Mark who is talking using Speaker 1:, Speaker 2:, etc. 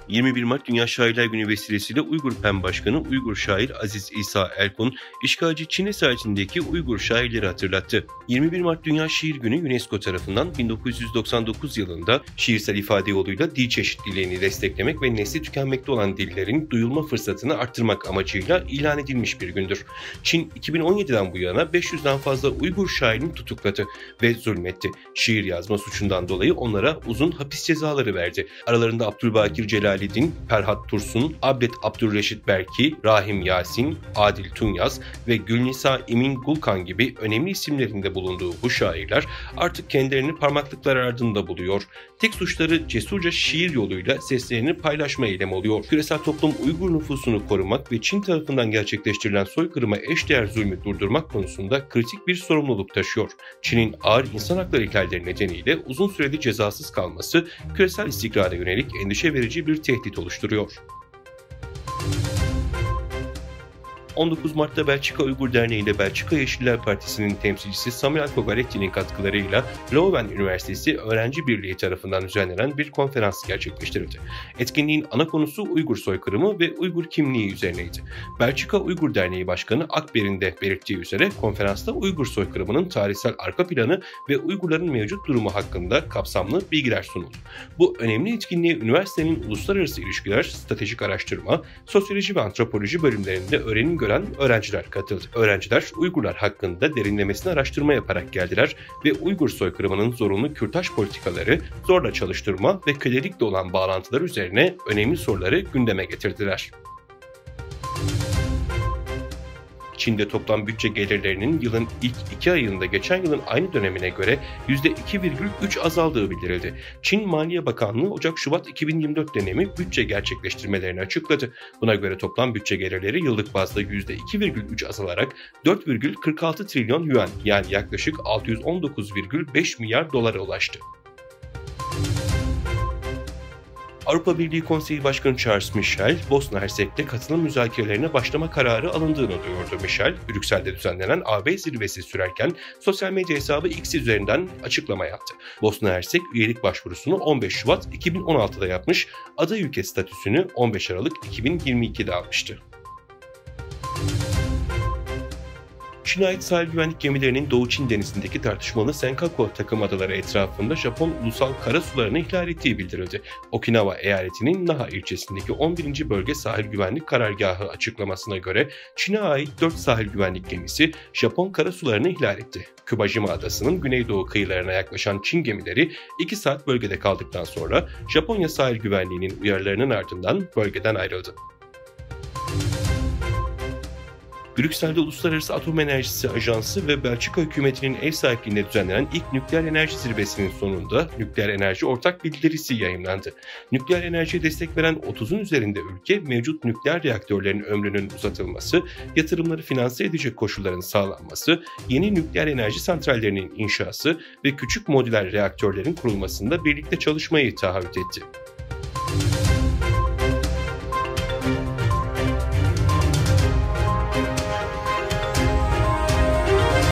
Speaker 1: 21 Mart Dünya Şairler Günü vesilesiyle Uygur Pen Başkanı Uygur şair Aziz İsa Erkun, işgalci Çin esaretindeki Uygur şairleri hatırlattı. 21 Mart Dünya Şiir Günü UNESCO tarafından 1999 yılında şiirsel ifade yoluyla dil çeşitliliğini desteklemek ve nesli tükenmekte olan dillerin duyulma fırsatını arttırmak amacıyla ilan edilmiş bir gündür. Çin 2017'den bu yana 500'den fazla Uygur şairini tutukladı ve zulmetti. Şiir yazma suçundan dolayı onlara uzun hapis cezaları verdi. Aralarında Abdülbakir Celaleddin, Ferhat Tursun, Abdet Abdülreşit Berki, Rahim Yasin, Adil Tunyaz ve Gülnisa Emin Gulkan gibi önemli isimlerin de bulunduğu bu şairler artık kendilerini parmaklıklar ardında buluyor. Tek suçları cesurca şiir yoluyla seslerini paylaşma eylemi oluyor. Küresel toplum Uygur nüfusunu korumak ve Çin tarafından gerçekleştirilen soykırıma eşdeğer zulmü durdurmak konusunda kritik bir sorumluluk taşıyor. Çin'in ağır insan hakları ihlalleri nedeniyle uzun süreli cezasız kalması küresel istikrara yönelik endişe verici bir tehdit oluşturuyor. 19 Mart'ta Belçika Uygur Derneği ile Belçika Yeşiller Partisi'nin temsilcisi Samuel Kogaletti'nin katkılarıyla Leuven Üniversitesi Öğrenci Birliği tarafından düzenlenen bir konferans gerçekleştirildi. Etkinliğin ana konusu Uygur soykırımı ve Uygur kimliği üzerineydi. Belçika Uygur Derneği Başkanı Akber'in de belirttiği üzere konferansta Uygur soykırımının tarihsel arka planı ve Uygurların mevcut durumu hakkında kapsamlı bilgiler sunuldu. Bu önemli etkinliğe üniversitenin uluslararası ilişkiler, stratejik araştırma, sosyoloji ve antropoloji bölümlerinde öğrenim gören öğrenciler katıldı. Öğrenciler Uygurlar hakkında derinlemesine araştırma yaparak geldiler ve Uygur soykırımının zorunlu kürtaj politikaları, zorla çalıştırma ve kölelikle olan bağlantıları üzerine önemli soruları gündeme getirdiler. Çin'de toplam bütçe gelirlerinin yılın ilk 2 ayında geçen yılın aynı dönemine göre %2,3 azaldığı bildirildi. Çin Maliye Bakanlığı Ocak-Şubat 2024 dönemi bütçe gerçekleştirmelerini açıkladı. Buna göre toplam bütçe gelirleri yıllık bazda %2,3 azalarak 4,46 trilyon yuan yani yaklaşık 619,5 milyar dolara ulaştı. Avrupa Birliği Konseyi Başkanı Charles Michel, Bosna Hersek'te katılım müzakerelerine başlama kararı alındığını duyurdu. Michel, Brüksel'de düzenlenen AB zirvesi sürerken sosyal medya hesabı X üzerinden açıklama yaptı. Bosna Hersek üyelik başvurusunu 15 Şubat 2016'da yapmış, aday ülke statüsünü 15 Aralık 2022'de almıştı. Çin'e ait sahil güvenlik gemilerinin Doğu Çin Denizi'ndeki tartışmalı Senkaku takım adaları etrafında Japon ulusal kara sularını ihlal ettiği bildirildi. Okinawa eyaletinin Naha ilçesindeki 11. Bölge Sahil Güvenlik Karargahı açıklamasına göre Çin'e ait 4 sahil güvenlik gemisi Japon kara sularını ihlal etti. Kübajima adasının güneydoğu kıyılarına yaklaşan Çin gemileri 2 saat bölgede kaldıktan sonra Japonya sahil güvenliğinin uyarılarının ardından bölgeden ayrıldı. Brüksel'de Uluslararası Atom Enerjisi Ajansı ve Belçika hükümetinin ev sahipliğinde düzenlenen ilk nükleer enerji zirvesinin sonunda nükleer enerji ortak bildirisi yayımlandı. Nükleer enerjiye destek veren 30'un üzerinde ülke mevcut nükleer reaktörlerin ömrünün uzatılması, yatırımları finanse edecek koşulların sağlanması, yeni nükleer enerji santrallerinin inşası ve küçük modüler reaktörlerin kurulmasında birlikte çalışmayı taahhüt etti.